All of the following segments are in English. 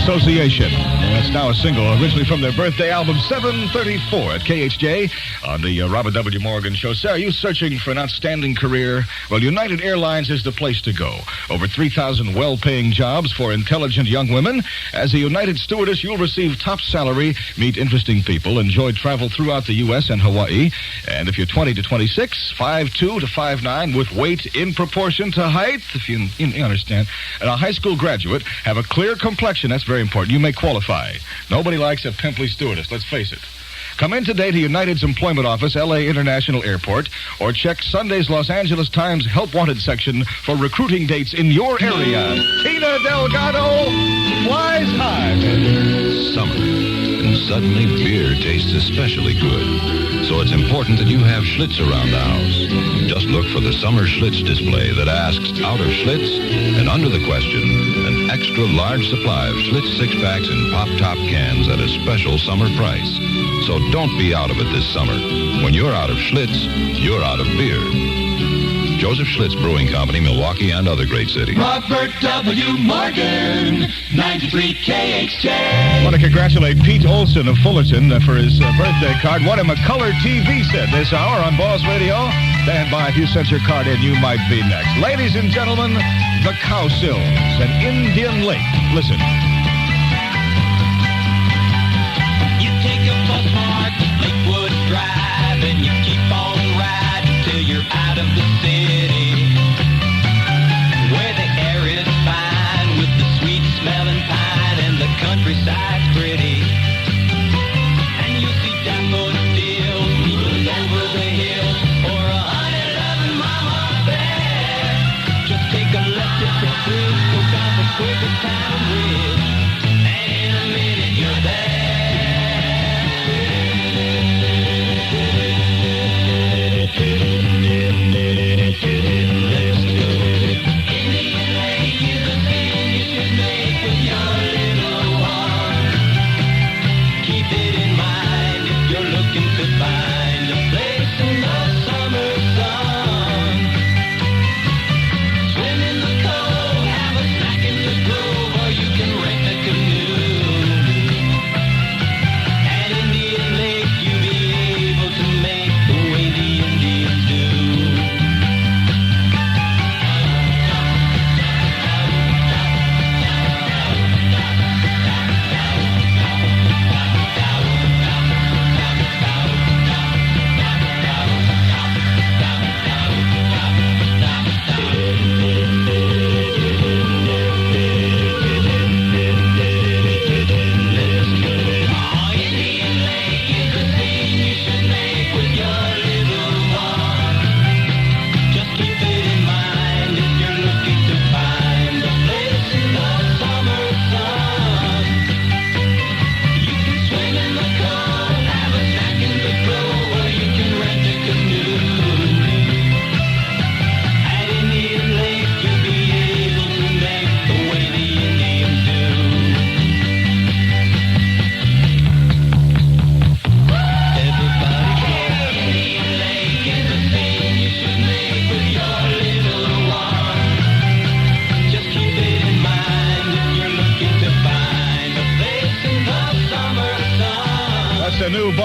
Association. That's now a single, originally from their birthday album, 734 at KHJ on the Robert W. Morgan Show. Sarah, are you searching for an outstanding career? Well, United Airlines is the place to go. Over 3,000 well-paying jobs for intelligent young women. As a United stewardess, you'll receive top salary, meet interesting people, enjoy travel throughout the U.S. and Hawaii. And if you're 20 to 26, 5'2 to 5'9", with weight in proportion to height, if you understand, and a high school graduate, have a clear complexion, that's very important, you may qualify. Nobody likes a pimply stewardess, let's face it. Come in today to United's employment office, L.A. International Airport, or check Sunday's Los Angeles Times Help Wanted section for recruiting dates in your area. Tina Delgado flies high. Summer, and suddenly beer tastes especially good. So it's important that you have Schlitz around the house. Just look for the summer Schlitz display that asks, out of Schlitz? And under the question, an extra large supply of Schlitz six-packs in pop-top cans at a special summer price. So don't be out of it this summer. When you're out of Schlitz, you're out of beer. Joseph Schlitz Brewing Company, Milwaukee, and other great cities. Robert W. Morgan, 93 KHJ. I want to congratulate Pete Olson of Fullerton for his birthday card. Won him a color TV set this hour on Boss Radio. Stand by. If you sent your card in, you might be next. Ladies and gentlemen, the Cowsills and Indian Lake. Listen. You take a bus mark, Lakewood Drive, and you keep on riding till you're out of the city, where the air is fine with the sweet smelling pine and the countryside's pretty. And you see daffodils moving over the hill, or a honey-loving mama bear. Just take a left at the bridge, go down the Quakertown Bridge, and in a minute you're there.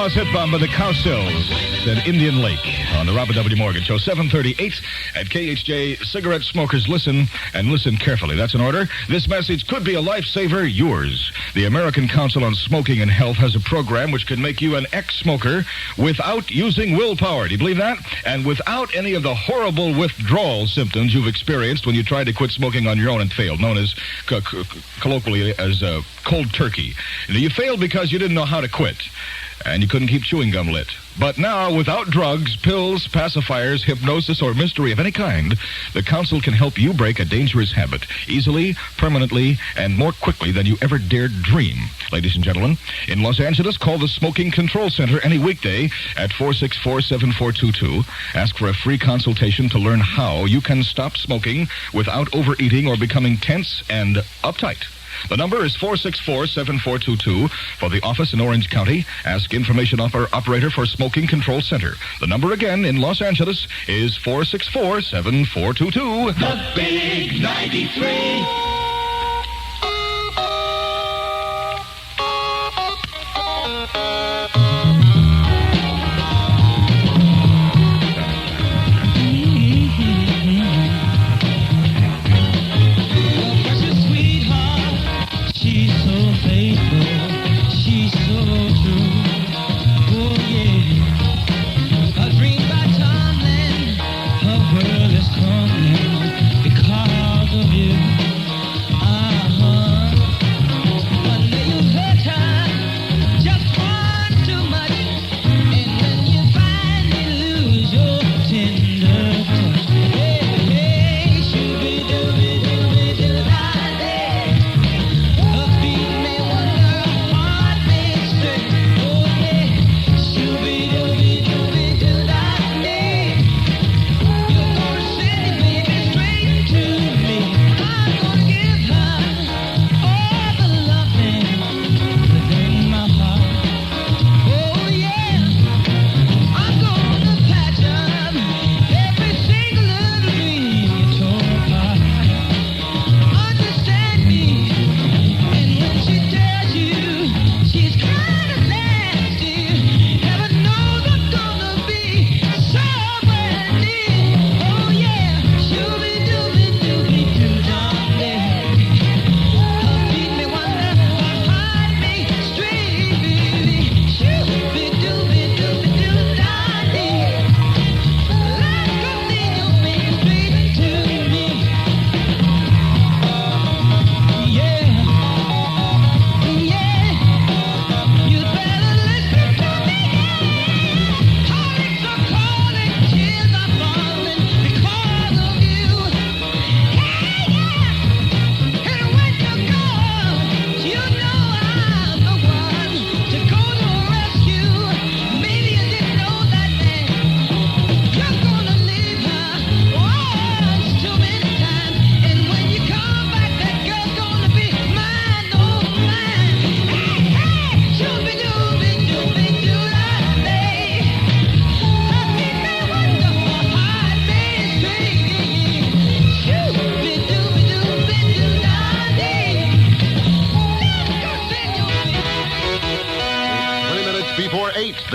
Hit bomb by the Cowsills and Indian Lake on the Robert W. Morgan Show, 738 at KHJ. Cigarette smokers, listen, and listen carefully. That's an order. This message could be a lifesaver, yours. The American Council on Smoking and Health has a program which can make you an ex-smoker without using willpower. Do you believe that? And without any of the horrible withdrawal symptoms you've experienced when you tried to quit smoking on your own and failed, known as colloquially as cold turkey. You failed because you didn't know how to quit, and you couldn't keep chewing gum lit. But now, without drugs, pills, pacifiers, hypnosis, or mystery of any kind, the Council can help you break a dangerous habit easily, permanently, and more quickly than you ever dared dream. Ladies and gentlemen, in Los Angeles, call the Smoking Control Center any weekday at 464-7422. Ask for a free consultation to learn how you can stop smoking without overeating or becoming tense and uptight. The number is 464-7422 for the office in Orange County. Ask information operator for Smoking Control Center. The number again in Los Angeles is 464-7422. The Big 93.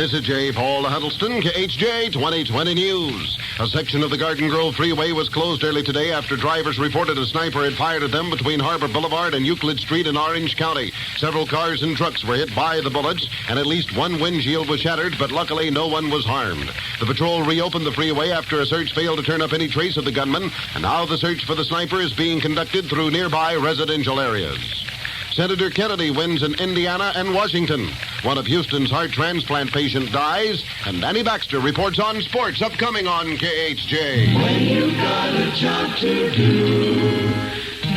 This is J. Paul Huddleston, KHJ 2020 News. A section of the Garden Grove Freeway was closed early today after drivers reported a sniper had fired at them between Harbor Boulevard and Euclid Street in Orange County. Several cars and trucks were hit by the bullets, and at least one windshield was shattered, but luckily no one was harmed. The patrol reopened the freeway after a search failed to turn up any trace of the gunman, and now the search for the sniper is being conducted through nearby residential areas. Senator Kennedy wins in Indiana and Washington. One of Houston's heart transplant patients dies, and Danny Baxter reports on sports upcoming on KHJ. When you've got a job to do,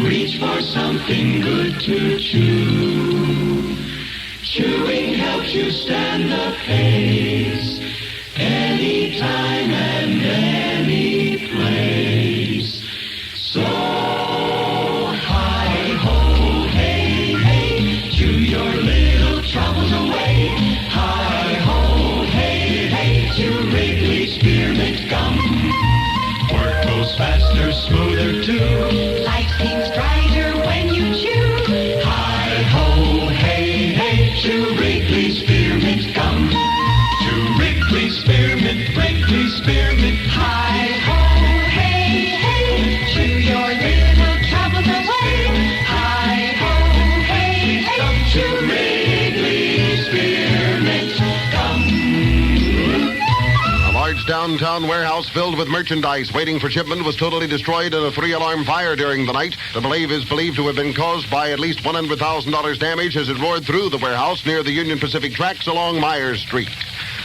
reach for something good to chew. Chewing helps you stand the pace, anytime and any place. So hi-ho, hey, hey, chew your little troubles away. Hi-ho, hey, hey, chew Wrigley Spearmint Gum. Work goes faster, smoother too. Life seems brighter when you chew. Hi-ho, hey, hey, chew Wrigley Spearmint Gum. Chew Wrigley Spearmint, Wrigley Spearmint. Hi-ho, hey, hey, chew your little troubles away. Hi-ho, hey, hey, Chew Wrigley Spearmint Gum. A large downtown warehouse filled with merchandise waiting for shipment was totally destroyed in a 3-alarm fire during the night. The blaze is believed to have been caused by at least $100,000 damage as it roared through the warehouse near the Union Pacific tracks along Myers Street.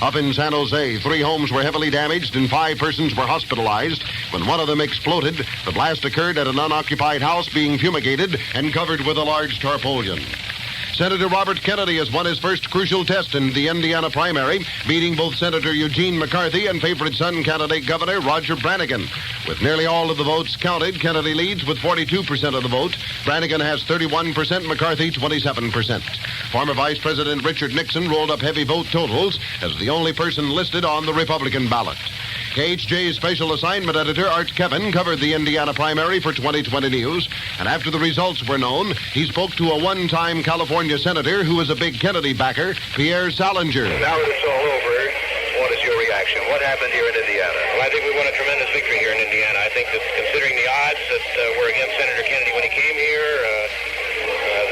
Up in San Jose, 3 homes were heavily damaged and 5 persons were hospitalized. When one of them exploded, the blast occurred at an unoccupied house being fumigated and covered with a large tarpaulin. Senator Robert Kennedy has won his first crucial test in the Indiana primary, beating both Senator Eugene McCarthy and favorite son candidate Governor Roger Brannigan. With nearly all of the votes counted, Kennedy leads with 42% of the vote. Brannigan has 31%, McCarthy 27%. Former Vice President Richard Nixon rolled up heavy vote totals as the only person listed on the Republican ballot. KHJ's special assignment editor, Art Kevin, covered the Indiana primary for 2020 News, and after the results were known, he spoke to a one-time California senator who is a big Kennedy backer, Pierre Salinger. Now that it's all over, what is your reaction? What happened here in Indiana? Well, I think we won a tremendous victory here in Indiana. I think that considering the odds that were against Senator Kennedy when he came here,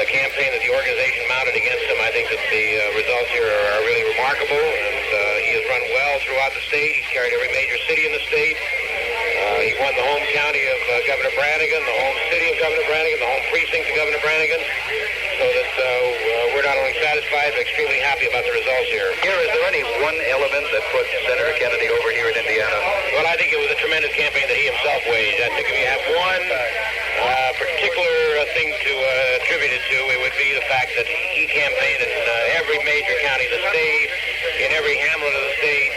the campaign that the organization mounted against him, I think that the results here are really remarkable, and he has run well throughout the state. He's carried every major city in the state. He won the home county of Governor Brannigan, the home city of Governor Brannigan, the home precinct of Governor Brannigan, so that we're not only satisfied, but extremely happy about the results here. Is there any one element that put Senator Kennedy over here in Indiana? Well, I think it was a tremendous campaign that he himself waged. I think if you have one particular thing to attribute it to, it would be the fact that he campaigned in every major county of the state, in every hamlet of the state,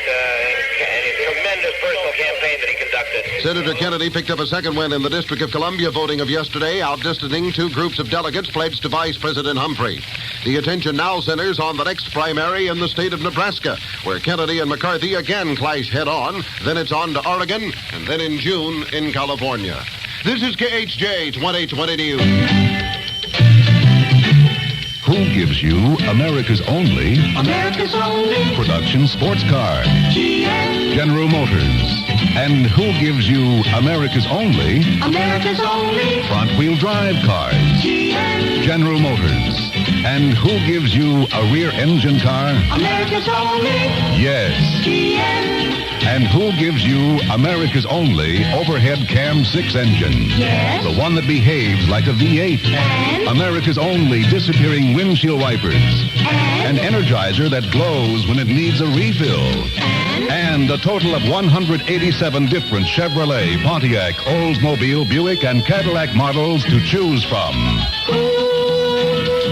and a tremendous personal campaign that he conducted. Senator Kennedy picked up a second win in the District of Columbia voting of yesterday, outdistancing 2 groups of delegates pledged to Vice President Humphrey. The attention now centers on the next primary in the state of Nebraska, where Kennedy and McCarthy again clash head-on. Then it's on to Oregon, and then in June in California. This is KHJ 2020 News. Who gives you America's only production sports car? GM. General Motors. And who gives you America's only front-wheel drive cars? GM. General Motors. And who gives you a rear engine car? America's only. Yes. GM. And who gives you America's only overhead cam 6 engine? Yes. The one that behaves like a V8. And? America's only disappearing windshield wipers. And? An Energizer that glows when it needs a refill. And a total of 187 different Chevrolet, Pontiac, Oldsmobile, Buick, and Cadillac models to choose from.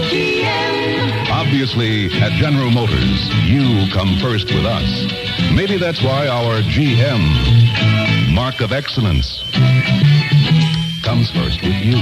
GM. Obviously, at General Motors, you come first with us. Maybe that's why our GM, mark of excellence, comes first with you.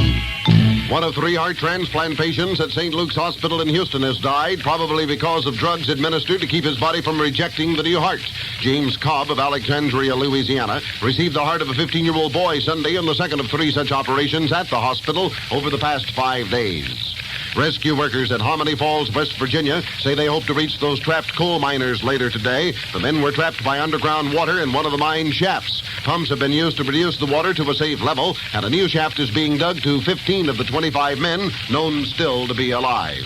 One of 3 heart transplant patients at St. Luke's Hospital in Houston has died, probably because of drugs administered to keep his body from rejecting the new heart. James Cobb of Alexandria, Louisiana, received the heart of a 15-year-old boy Sunday in the second of 3 such operations at the hospital over the past 5 days. Rescue workers at Hominy Falls, West Virginia, say they hope to reach those trapped coal miners later today. The men were trapped by underground water in one of the mine shafts. Pumps have been used to reduce the water to a safe level, and a new shaft is being dug to 15 of the 25 men known still to be alive.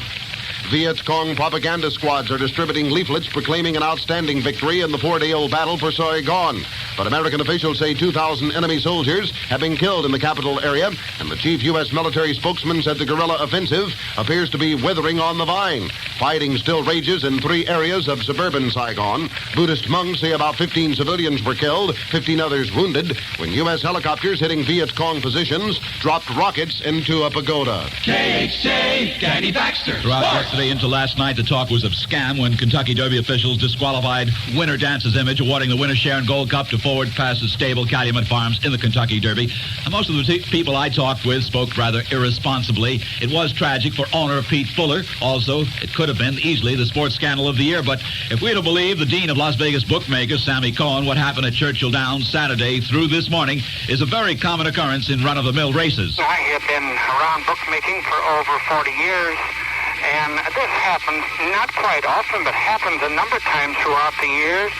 Viet Cong propaganda squads are distributing leaflets proclaiming an outstanding victory in the 4-day-old battle for Saigon. But American officials say 2,000 enemy soldiers have been killed in the capital area, and the chief U.S. military spokesman said the guerrilla offensive appears to be withering on the vine. Fighting still rages in 3 areas of suburban Saigon. Buddhist monks say about 15 civilians were killed, 15 others wounded, when U.S. helicopters hitting Viet Cong positions dropped rockets into a pagoda. KHJ, Danny Baxter. Throughout Sports. yesterday into last night, the talk was of scam when Kentucky Derby officials disqualified Winner Dance's image, awarding the winner's share and Gold Cup to Forward Passes Stable, Calumet Farms in the Kentucky Derby. And most of the people I talked with spoke rather irresponsibly. It was tragic for owner Pete Fuller. Also, it could have been easily the sports scandal of the year. But if we're to believe the dean of Las Vegas bookmakers, Sammy Cohen, what happened at Churchill Downs Saturday through this morning is a very common occurrence in run-of-the-mill races. I have been around bookmaking for over 40 years. And this happens not quite often, but happens a number of times throughout the years,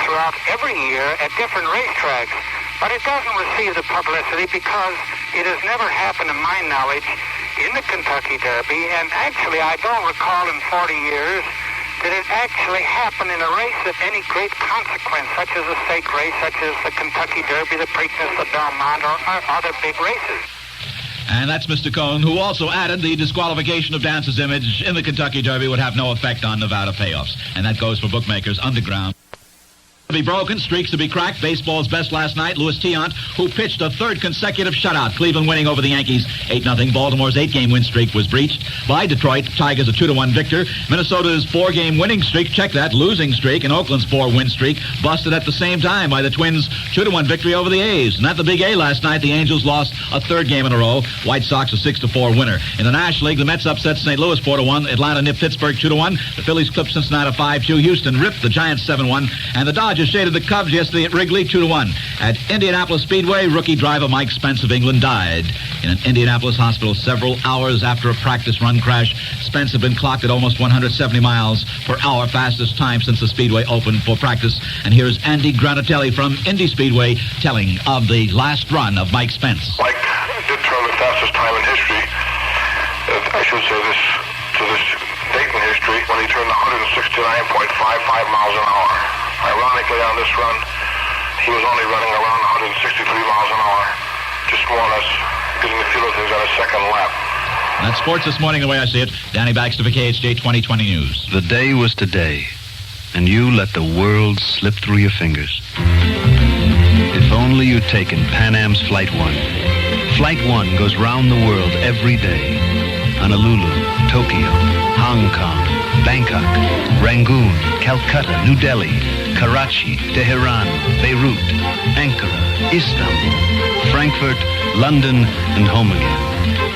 throughout every year at different racetracks. But it doesn't receive the publicity because it has never happened, to my knowledge, in the Kentucky Derby. And actually, I don't recall in 40 years that it actually happened in a race of any great consequence, such as a stake race, such as the Kentucky Derby, the Preakness, the Belmont, or other big races. And that's Mr. Cohn, who also added the disqualification of Dance's image in the Kentucky Derby would have no effect on Nevada payoffs. And that goes for bookmakers underground. To be broken, streaks to be cracked. Baseball's best last night, Louis Tiant, who pitched a 3rd consecutive shutout. Cleveland winning over the Yankees 8-0. Baltimore's 8-game win streak was breached by Detroit. Tigers a 2-1 victor. Minnesota's 4-game winning streak, check that, losing streak, and Oakland's 4-win streak busted at the same time by the Twins' 2-1 victory over the A's. And at the Big A last night, the Angels lost a 3rd game in a row. White Sox a 6-4 winner. In the National League, the Mets upset St. Louis 4-1. Atlanta nipped Pittsburgh 2-1. The Phillies clipped Cincinnati 5-2. Houston ripped the Giants 7-1. And the Dodgers shaded the Cubs yesterday at Wrigley 2-1. At Indianapolis Speedway, rookie driver Mike Spence of England died in an Indianapolis hospital several hours after a practice run crash. Spence had been clocked at almost 170 miles per hour, fastest time since the Speedway opened for practice. And here's Andy Granatelli from Indy Speedway telling of the last run of Mike Spence. Mike did turn the fastest time in history. I should say this to this date in history when he turned 169.55 miles an hour. Ironically, on this run, he was only running around 163 miles an hour, just more or less getting the feel of things on a second lap. That's sports this morning, the way I see it. Danny Baxter for KHJ 2020 News. The day was today, and you let the world slip through your fingers. If only you'd taken Pan Am's Flight 1. Flight 1 goes round the world every day. Honolulu, Tokyo, Hong Kong, Bangkok, Rangoon, Calcutta, New Delhi, Karachi, Tehran, Beirut, Ankara, Istanbul, Frankfurt, London, and home again.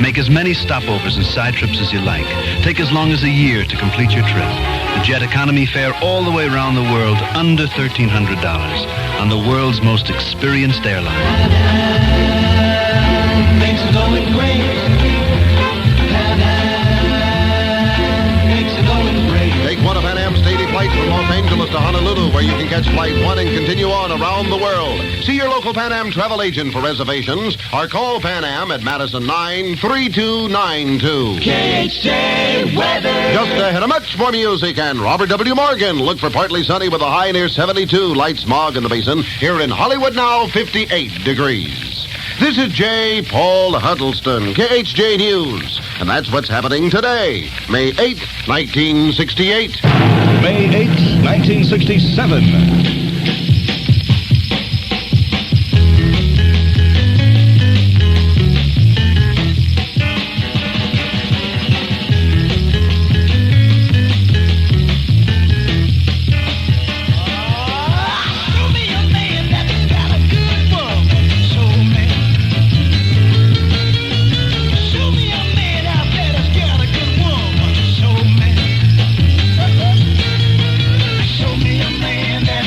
Make as many stopovers and side trips as you like. Take as long as a year to complete your trip. The jet economy fare all the way around the world under $1,300 on the world's most experienced airline. Things are going great. Take one of Pan Am's daily flights from Los Angeles to Honolulu, where you can catch Flight 1 and continue on around the world. See your local Pan Am travel agent for reservations, or call Pan Am at Madison 93292. KHJ weather. Just ahead of much more music and Robert W. Morgan. Look for partly sunny with a high near 72. Light smog in the basin. Here in Hollywood now, 58 degrees. This is J. Paul Huddleston, KHJ News. And that's what's happening today, May 8th, 1968. May 8th, 1967. Show me a man that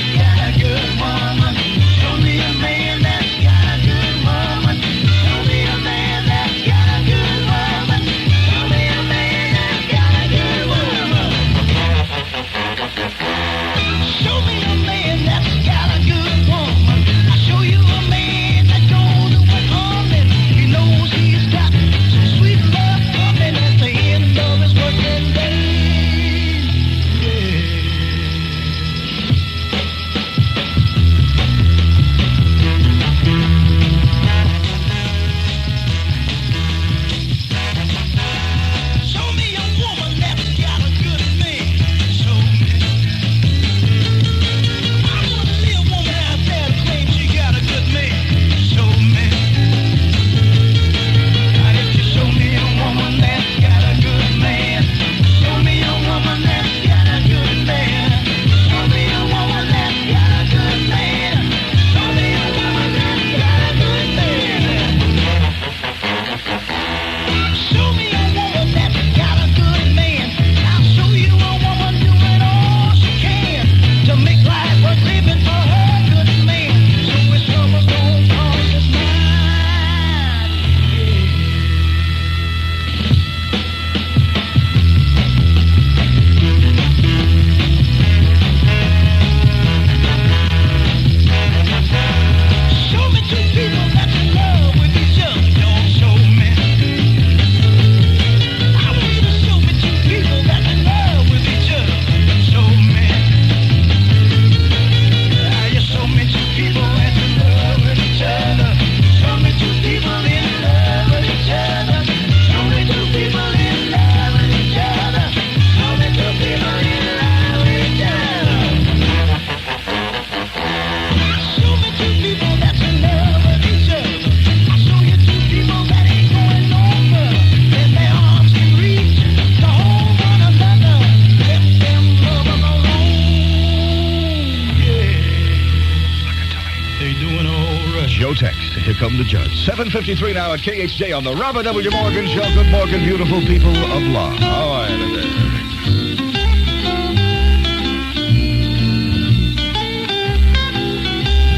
doing all right. Joe Tex, here come the judge. 7:53 now at KHJ on the Robert W. Morgan Show. Good morning, beautiful people of law. How are you today?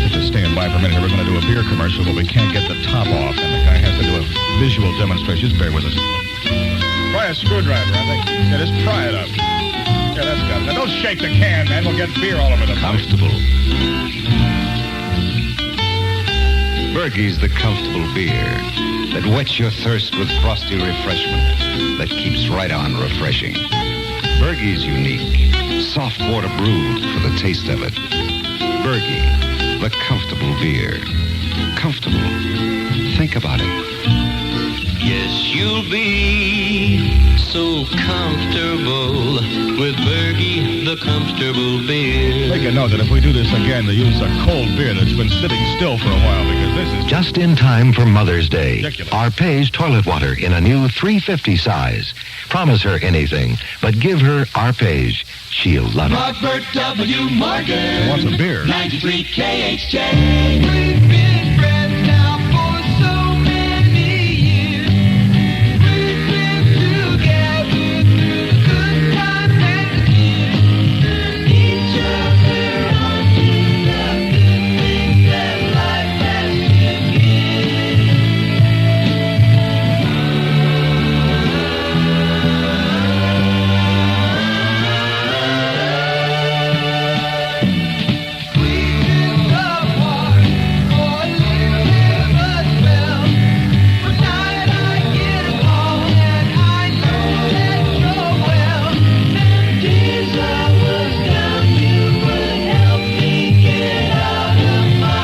Just stand by for a minute. We're going to do a beer commercial, but we can't get the top off, and the guy has to do a visual demonstration. Just bear with us. Try a screwdriver, I think. Yeah, just pry it up. Yeah, that's got it. Now, don't shake the can, man. We'll get beer all over the place. Comfortable. Bergie's the comfortable beer that whets your thirst with frosty refreshment that keeps right on refreshing. Bergie's unique. Soft water brewed for the taste of it. Bergie, the comfortable beer. Comfortable. Think about it. Yes, you'll be so comfortable with Bergie, the comfortable beer. Make a note that if we do this again, to use a cold beer that's been sitting still for a while, because this is just in time for Mother's Day. ridiculous. Arpège toilet water in a new 350 size. Promise her anything, but give her Arpège. She'll love it. Robert W. Morgan. Who wants a beer? 93 KHJ. We've been friends now for so many years. We've been together through the good times and the tears. Each other on to the good things that life has to give. We've been apart for a little bit as well. But now I get along and I know that you're well. Days I was down, you would help me get out of my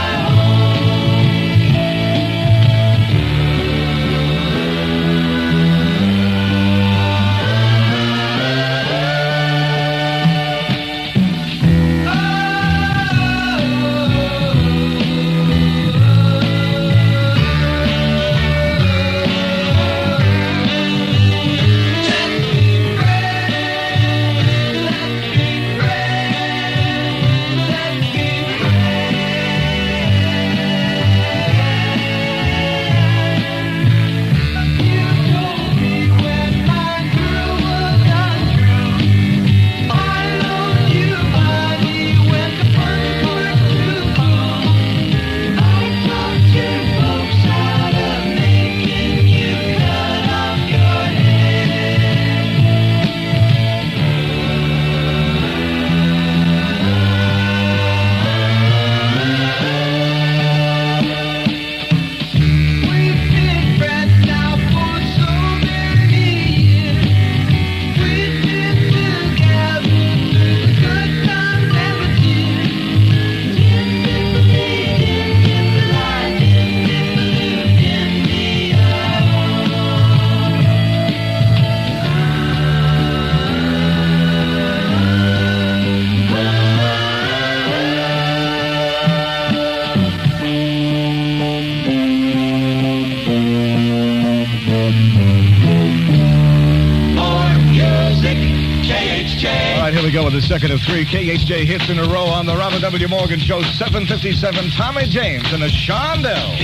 All right, here we go with the second of three KHJ hits in a row on the Robert W. Morgan Show. 7:57. Tommy James and a Shondell.